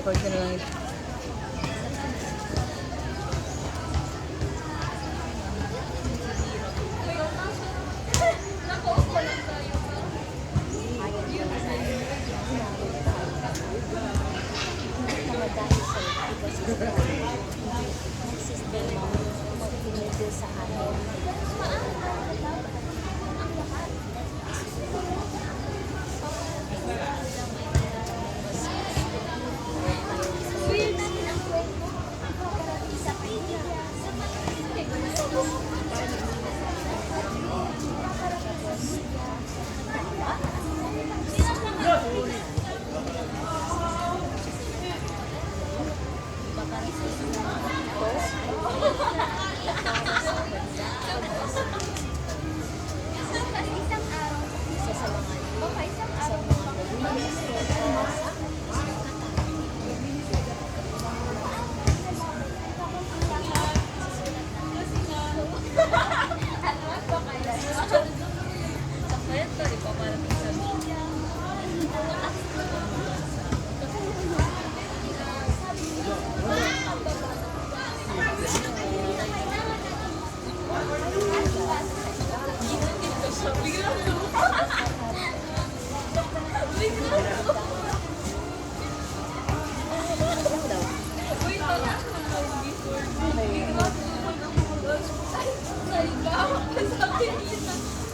record ko na lang ito. Sa amin.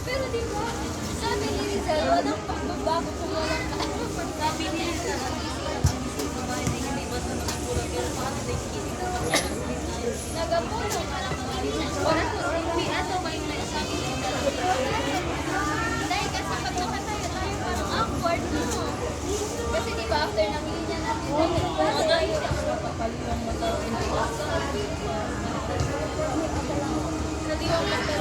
Pero di ba, sabi ni Rizal, walang pagbabago kung walang sabi ni Rizal, nagapulong ka lang walang hindi ato ba yung sabi ni Rizal. Dahil kasi pag nakatayo tayo parang awkward no. Kasi di ba after nangihin niya natin tayo papaliwang mata nadiwang mata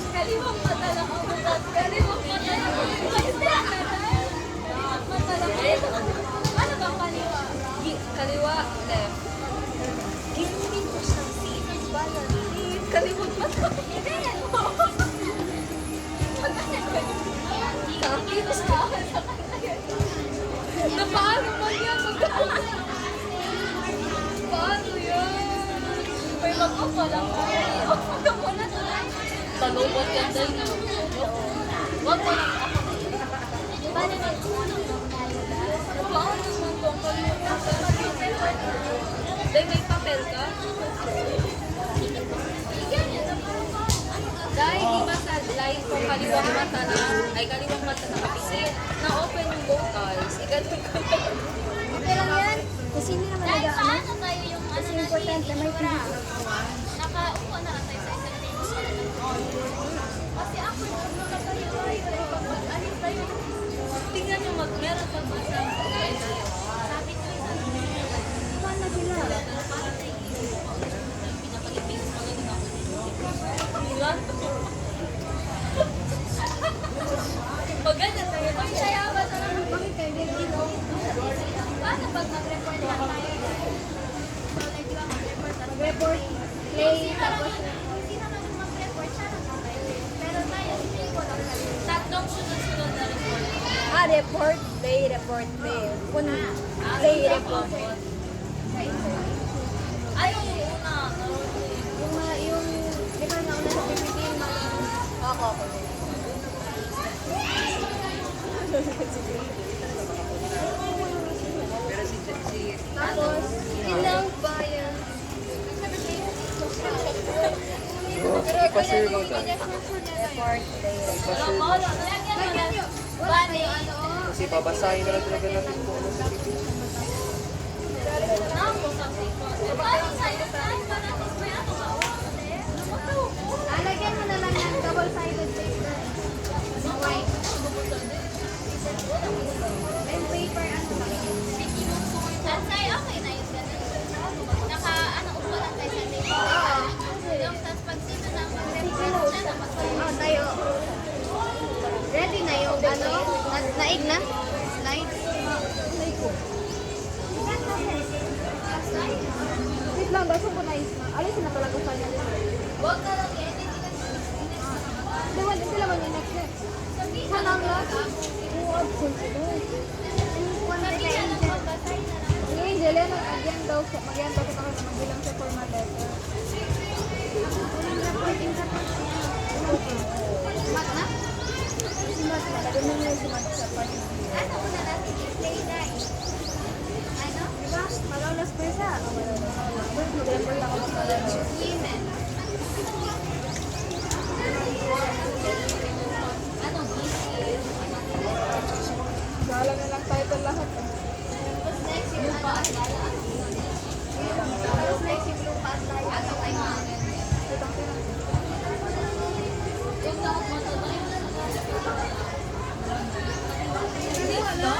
kaliwang mata lang ang mata. Kaliwang mata lang ang mata. Ano bang kaliwa? Kaliwa, left. Gilipin ko siyang sinong bayan. Kaliwang mata. Hindi yan mo. Kakilos ka ako sa kanya. Na paano man yan? Paano yan? May mag-off pa lang tayo. Off ka muna to. Talubot yan din. Huwag mo lang ako. Paano mag-ulong lang tayo? Paano man kung kalimutan? Dahil may papel ka? Dahil di ba sa live kung kaliwang mata na, ay kaliwang mata na kapisit, na-open yung vocals, iganun ka lang. Okay lang yan. Kasi hindi naman Dahil nag-ano. paano tayo yung Kasi importante may pera. nakaupo na lang tayo sa isang table. Kasi ako yung nakatayo alis tayo. Tingnan nyo meron pag masang sabi ko yung Paano sila? para sa pinapag-ibig mo lang ako. Maganda tayo. Ay, sayawan na lang. Bakit kayo dito? Paano pag mag-report lang tayo? So, like, di ba mag-report lang? Mag-report, play, tapos Kung sino man yung mag-report, siya lang tayo. Pero tayo, hindi ko lang tayo. Tatlong sunod-sunod na report. report, play, report, play. Kung play, report. Ay, yung una. Yung, di ba nauna sa PPT, yung mga... Ako. Tapos, ilang bayan. Ipasir mo dyan. Report, play, report. Lagyan nyo. Bani. Kasi babasahin na lang talaga natin kung ano sa TV. Parang sa'yo tayo. Parang may ako ba? Lagyan mo na lang ng double-sided paper. White. And paper, ano lang. Say, okay na yun. Upo lang tayo sa table. Yung tapos pag sino na mag-report, siya na mag-report. Tayo. Ready na yung ano? Naig na? Slide? Wait lang, gasong ko na isma. Alisin na talaga sa niya. Huwag ka lang i-edit. Diba, hindi sila man yung next step. Hanang lang. Oo, absent sila. Sabihin na lang magbasay na lang. Ni Angel, yan ang agyan daw sa magyan daw sa kanya magbilang sa formal letter. Mat na? Simat na, lagyan mo yung simat sa part. Ano ko na natin i-play na eh? Ano? Diba? Malaulas pa isa. Mag-remember lang ako mag-alala. Women. Ano? Business? Alam na lang title lahat. What's next? Yung lupa at lala? What's next? Yung lupa at lala? Ano ay mga Itang pinang. yung lahat mo ito tayo na hindi wala?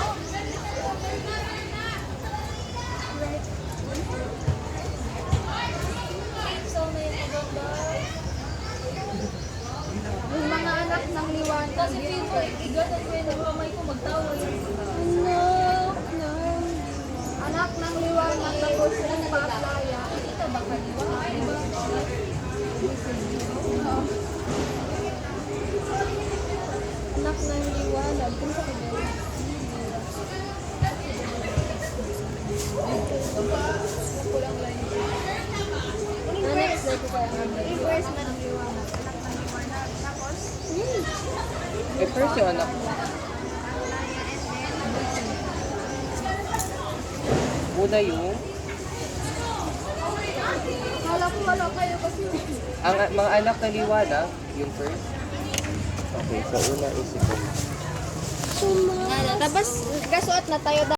So, may maganda. Yung mga anak ng liwanag. Kasi feel ko, iganan ko yung kamay ko magtawa yun. Anak ng liwanag na gusto ng paaplaya. Ito ba kaliwa? Diba? Anak ng liwanag. Kung sa kanya. Kulang line. Ano next day ko kaya? Reverse na ng liwanag. Anak ng liwanag. Tapos? Eh, first yung anak. Una yung, Kala ko wala kayo kasi. ang mga anak ng liwanag, yung first. Okay, so una is ito. Tapos, kasuot na tayo